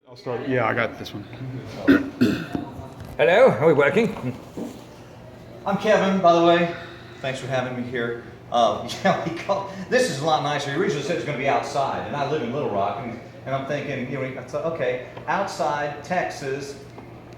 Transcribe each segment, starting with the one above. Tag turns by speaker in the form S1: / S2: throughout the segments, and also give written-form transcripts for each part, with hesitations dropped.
S1: I'll start. Yeah, I got this one.
S2: Hello, are we working?
S3: I'm Kevin, by the way. Thanks for having me here. This is a lot nicer. He originally said it was going to be outside, and I live in Little Rock, and I'm thinking, I thought, okay, outside Texas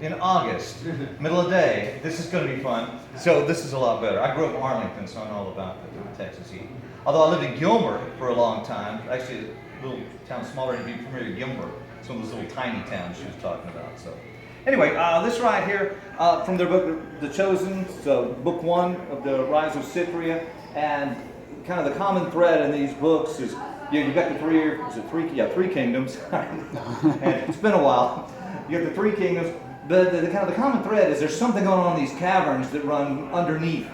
S3: in August, middle of day. This is going to be fun. So this is a lot better. I grew up in Arlington, so I know all about the Texas heat. Although I lived in Gilmer for a long time, actually a little town smaller to be familiar, Gilmer. It's one of those little tiny towns she was talking about. So, anyway, this right here from their book, The Chosen, so book 1 of the Rise of Cithria, and kind of the common thread in these books is you've got the three kingdoms. And it's been a while. You have the three kingdoms, but the common thread is there's something going on in these caverns that run underneath.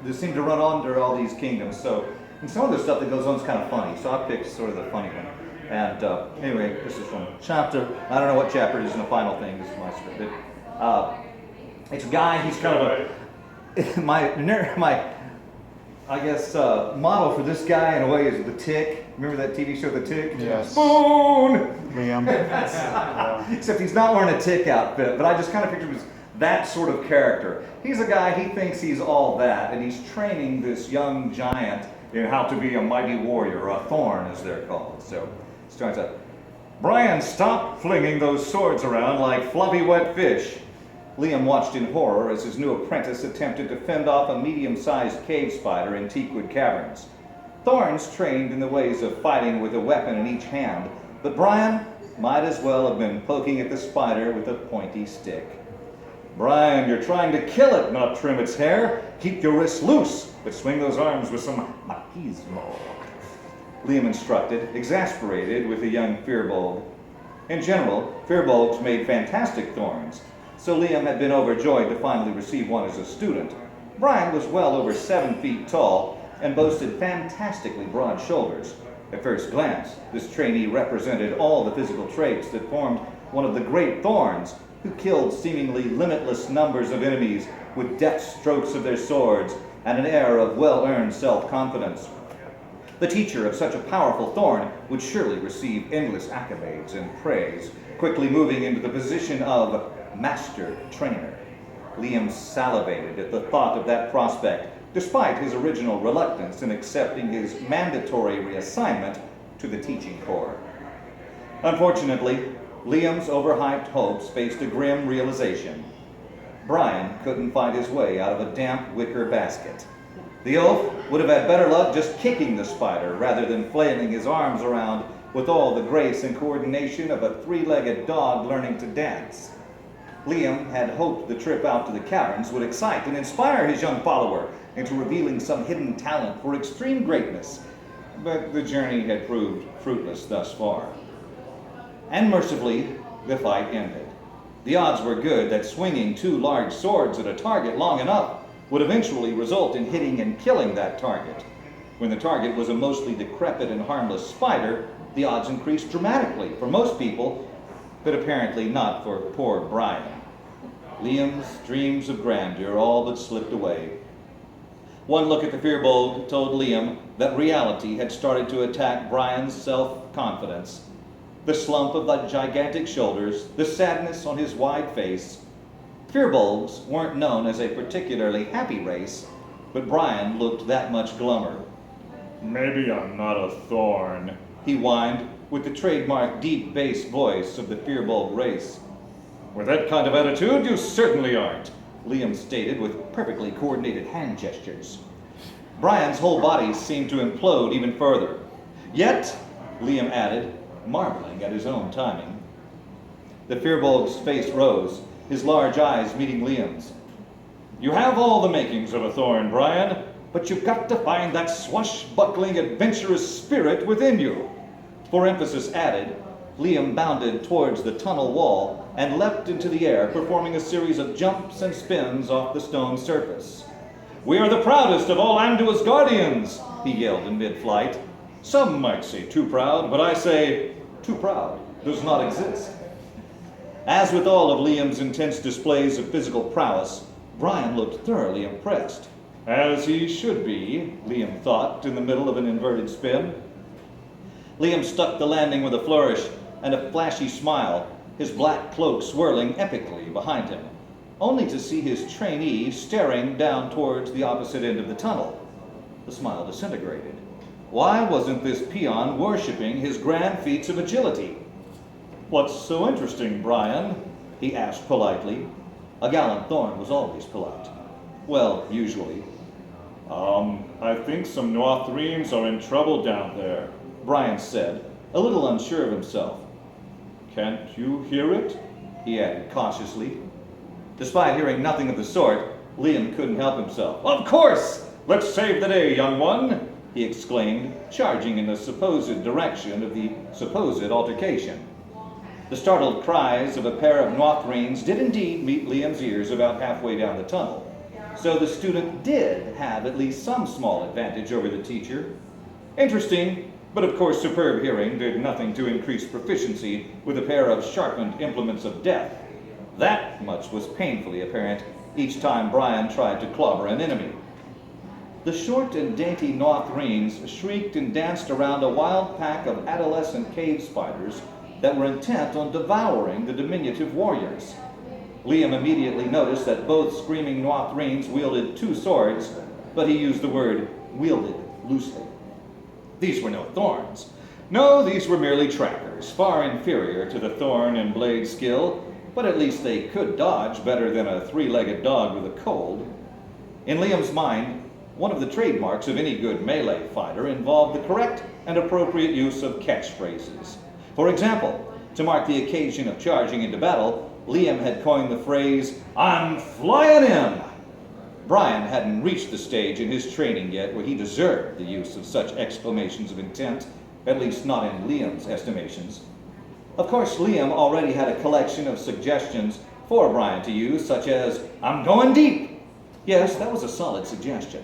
S3: They seem to run under all these kingdoms. So, and some of the stuff that goes on is kind of funny. So I picked sort of the funny one. And anyway, this is from chapter, I don't know what chapter it is in the final thing, this is my script. It's a guy, he's kind of model for this guy in a way is The Tick. Remember that TV show, The Tick?
S1: Yes.
S3: Spoon!
S1: Liam.
S3: Except he's not wearing a Tick outfit, but I just kind of pictured him as that sort of character. He's a guy, he thinks he's all that, and he's training this young giant in how to be a mighty warrior, a thorn as they're called. So, starts out, Brian, stop flinging those swords around like fluffy wet fish. Liam watched in horror as his new apprentice attempted to fend off a medium-sized cave spider in Teakwood Caverns. Thorns trained in the ways of fighting with a weapon in each hand, but Brian might as well have been poking at the spider with a pointy stick. Brian, you're trying to kill it, not trim its hair. Keep your wrists loose, but swing those arms with some machismo. Liam instructed, exasperated with the young Firbolg. In general, Firbolgs made fantastic thorns, so Liam had been overjoyed to finally receive one as a student. Brian was well over 7 feet tall and boasted fantastically broad shoulders. At first glance, this trainee represented all the physical traits that formed one of the great thorns who killed seemingly limitless numbers of enemies with deft strokes of their swords and an air of well-earned self-confidence. The teacher of such a powerful thorn would surely receive endless accolades and praise, quickly moving into the position of master trainer. Liam salivated at the thought of that prospect, despite his original reluctance in accepting his mandatory reassignment to the teaching corps. Unfortunately, Liam's overhyped hopes faced a grim realization. Brian couldn't find his way out of a damp wicker basket. The oaf would have had better luck just kicking the spider rather than flailing his arms around with all the grace and coordination of a 3-legged dog learning to dance. Liam had hoped the trip out to the caverns would excite and inspire his young follower into revealing some hidden talent for extreme greatness, but the journey had proved fruitless thus far. And mercifully, the fight ended. The odds were good that swinging 2 large swords at a target long enough would eventually result in hitting and killing that target. When the target was a mostly decrepit and harmless spider, the odds increased dramatically for most people, but apparently not for poor Brian. Liam's dreams of grandeur all but slipped away. One look at the Firbolg told Liam that reality had started to attack Brian's self-confidence. The slump of the gigantic shoulders, the sadness on his wide face. Firbolgs weren't known as a particularly happy race, but Brian looked that much glummer.
S4: Maybe I'm not a thorn,
S3: he whined with the trademark deep bass voice of the Firbolg race.
S4: With that kind of attitude, you certainly aren't,
S3: Liam stated with perfectly coordinated hand gestures. Brian's whole body seemed to implode even further. Yet, Liam added, marveling at his own timing. The Firbolg's face rose, his large eyes meeting Liam's.
S4: You have all the makings of a thorn, Brian,
S3: but you've got to find that swashbuckling, adventurous spirit within you. For emphasis added, Liam bounded towards the tunnel wall and leapt into the air, performing a series of jumps and spins off the stone surface.
S4: We are the proudest of all Andua's guardians, he yelled in mid-flight. Some might say too proud, but I say too proud does not exist.
S3: As with all of Liam's intense displays of physical prowess, Brian looked thoroughly impressed.
S4: As he should be, Liam thought, in the middle of an inverted spin.
S3: Liam stuck the landing with a flourish and a flashy smile,
S4: his black cloak swirling epically behind him, only to see his trainee staring down towards the opposite end of the tunnel. The smile disintegrated. Why wasn't this peon worshipping his grand feats of agility? "What's so interesting, Brian?" he asked politely. A gallant thorn was always polite. Well, usually. I think some Noithremes are in trouble down there," Brian said, a little unsure of himself. "Can't you hear it?" he added cautiously. Despite hearing nothing of the sort, Liam couldn't help himself. "Of course! Let's save the day, young one!" he exclaimed, charging in the supposed direction of the supposed altercation. The startled cries of a pair of Noithremes did indeed meet Liam's ears about halfway down the tunnel, so the student did have at least some small advantage over the teacher. Interesting, but of course superb hearing did nothing to increase proficiency with a pair of sharpened implements of death. That much was painfully apparent each time Brian tried to clobber an enemy. The short and dainty Noithremes shrieked and danced around a wild pack of adolescent cave spiders that were intent on devouring the diminutive warriors. Liam immediately noticed that both screaming Noithremes wielded two swords, but he used the word wielded loosely. These were no thorns. No, these were merely trackers, far inferior to the thorn and blade skill, but at least they could dodge better than a three-legged dog with a cold. In Liam's mind, one of the trademarks of any good melee fighter involved the correct and appropriate use of catchphrases. For example, to mark the occasion of charging into battle, Liam had coined the phrase, "I'm flying in!" Brian hadn't reached the stage in his training yet where he deserved the use of such exclamations of intent, at least not in Liam's estimations. Of course, Liam already had a collection of suggestions for Brian to use, such as, "I'm going deep." Yes, that was a solid suggestion.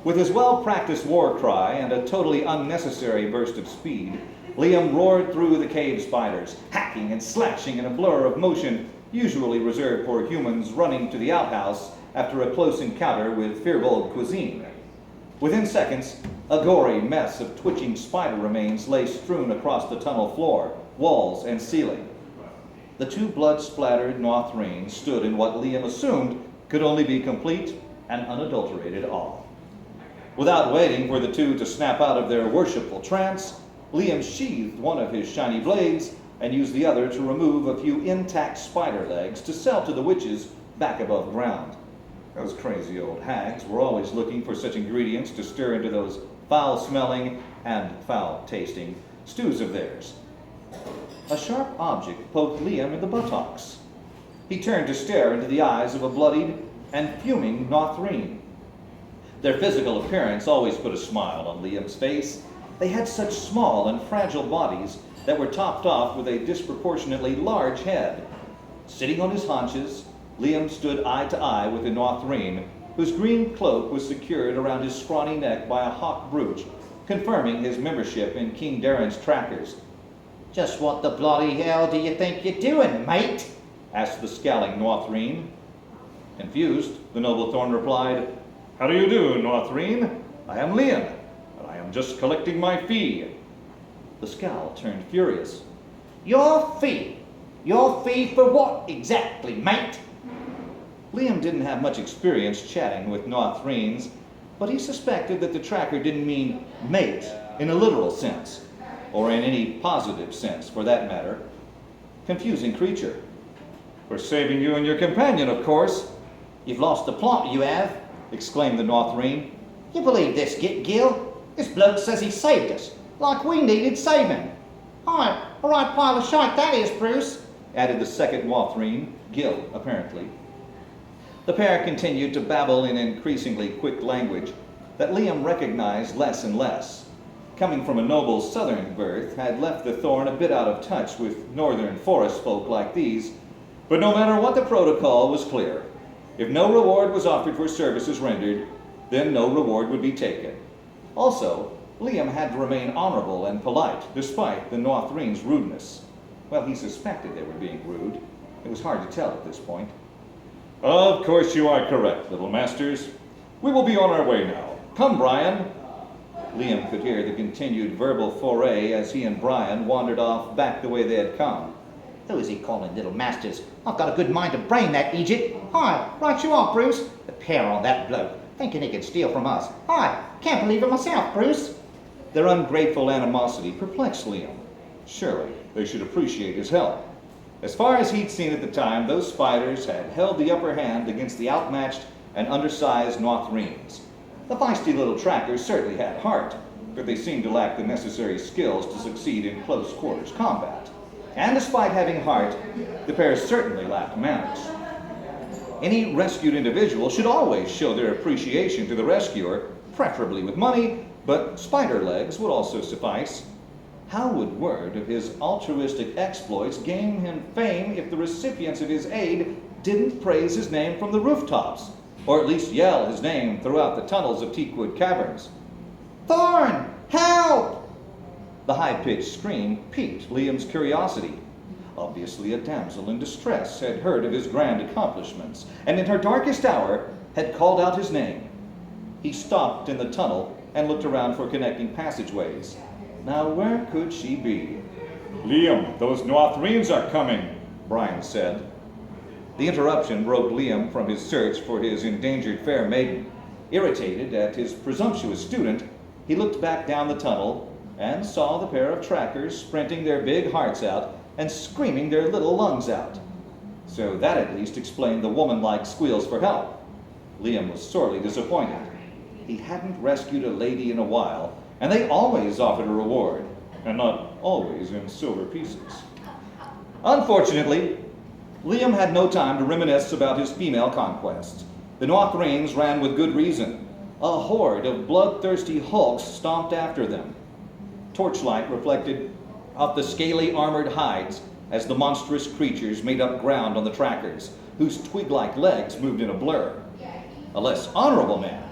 S4: With his well-practiced war cry and a totally unnecessary burst of speed, Liam roared through the cave spiders, hacking and slashing in a blur of motion usually reserved for humans running to the outhouse after a close encounter with Firbolg cuisine. Within seconds, a gory mess of twitching spider remains lay strewn across the tunnel floor, walls, and ceiling. The two blood-splattered Noithremes stood in what Liam assumed could only be complete and unadulterated awe. Without waiting for the two to snap out of their worshipful trance, Liam sheathed one of his shiny blades and used the other to remove a few intact spider legs to sell to the witches back above ground. Those crazy old hags were always looking for such ingredients to stir into those foul-smelling and foul-tasting stews of theirs. A sharp object poked Liam in the buttocks. He turned to stare into the eyes of a bloodied and fuming Nothreen. Their physical appearance always put a smile on Liam's face. They had such small and fragile bodies that were topped off with a disproportionately large head. Sitting on his haunches, Liam stood eye to eye with the Nothreen, whose green cloak was secured around his scrawny neck by a hawk brooch, confirming his membership in King Darren's trackers.
S2: "Just what the bloody hell do you think you're doing, mate?"
S4: asked the scowling Nothreen. Confused, the noble Thorn replied, "How do you do, Nothreen? I am Liam, and I am just collecting my fee." The scowl turned furious.
S2: Your fee? Your fee for what exactly, mate?"
S4: Liam didn't have much experience chatting with Nothreens, but he suspected that the tracker didn't mean mate in a literal sense, or in any positive sense for that matter. Confusing creature. "For saving you and your companion, of course."
S2: "You've lost the plot, you have,"
S4: exclaimed the Nothreen.
S2: "You believe this, Gil? This bloke says he saved us, like we needed saving." "Aye, a right pile of shite that is, Bruce,"
S4: added the second Nothreen, Gil, apparently. The pair continued to babble in increasingly quick language that Liam recognized less and less. Coming from a noble southern birth, had left the Thorn a bit out of touch with northern forest folk like these, but no matter what the protocol was clear. If no reward was offered for services rendered, then no reward would be taken. Also, Liam had to remain honorable and polite, despite the Nothreen's rudeness. Well, he suspected they were being rude. It was hard to tell at this point. "Of course you are correct, little masters. We will be on our way now. Come, Brian." Liam could hear the continued verbal foray as he and Brian wandered off back the way they had come.
S2: Who is he calling little masters? I've got a good mind to brain that Egypt. Hi, right you are, Bruce. The pair on that bloke, thinking he can steal from us. Hi, can't believe it myself, Bruce.
S4: Their ungrateful animosity perplexed Liam. Surely they should appreciate his help. As far as he'd seen at the time, those spiders had held the upper hand against the outmatched and undersized Northreens. The feisty little trackers certainly had heart, but they seemed to lack the necessary skills to succeed in close quarters combat. And despite having heart, the pair certainly lacked manners. Any rescued individual should always show their appreciation to the rescuer, preferably with money, but spider legs would also suffice. How would word of his altruistic exploits gain him fame if the recipients of his aid didn't praise his name from the rooftops, or at least yell his name throughout the tunnels of Teakwood Caverns? "Thorn! Help!" The high-pitched scream piqued Liam's curiosity. Obviously a damsel in distress had heard of his grand accomplishments, and in her darkest hour had called out his name. He stopped in the tunnel and looked around for connecting passageways. Now where could she be? "Liam, those Northreens are coming," Brian said. The interruption broke Liam from his search for his endangered fair maiden. Irritated at his presumptuous student, he looked back down the tunnel and saw the pair of trackers sprinting their big hearts out and screaming their little lungs out. So that at least explained the woman-like squeals for help. Liam was sorely disappointed. He hadn't rescued a lady in a while, and they always offered a reward, and not always in silver pieces. Unfortunately, Liam had no time to reminisce about his female conquests. The Northreens ran with good reason. A horde of bloodthirsty hulks stomped after them. Torchlight reflected off the scaly armored hides as the monstrous creatures made up ground on the trackers, whose twig-like legs moved in a blur. A less honorable man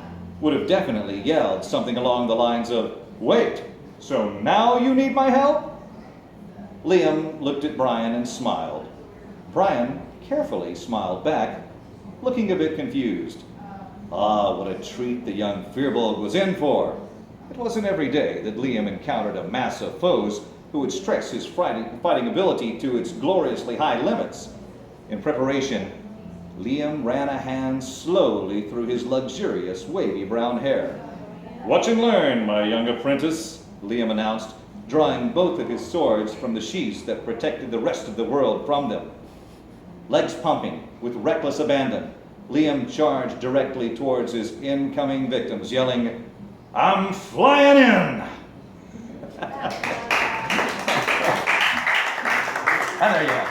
S4: would have definitely yelled something along the lines of, "Wait, so now you need my help?" Liam looked at Brian and smiled. Brian carefully smiled back, looking a bit confused. Ah, what a treat the young Firbolg was in for. It wasn't every day that Liam encountered a mass of foes who would stretch his fighting ability to its gloriously high limits. In preparation, Liam ran a hand slowly through his luxurious wavy brown hair. "Watch and learn, my young apprentice," Liam announced, drawing both of his swords from the sheaths that protected the rest of the world from them. Legs pumping with reckless abandon, Liam charged directly towards his incoming victims, yelling, "I'm flying in!"
S1: And there you go.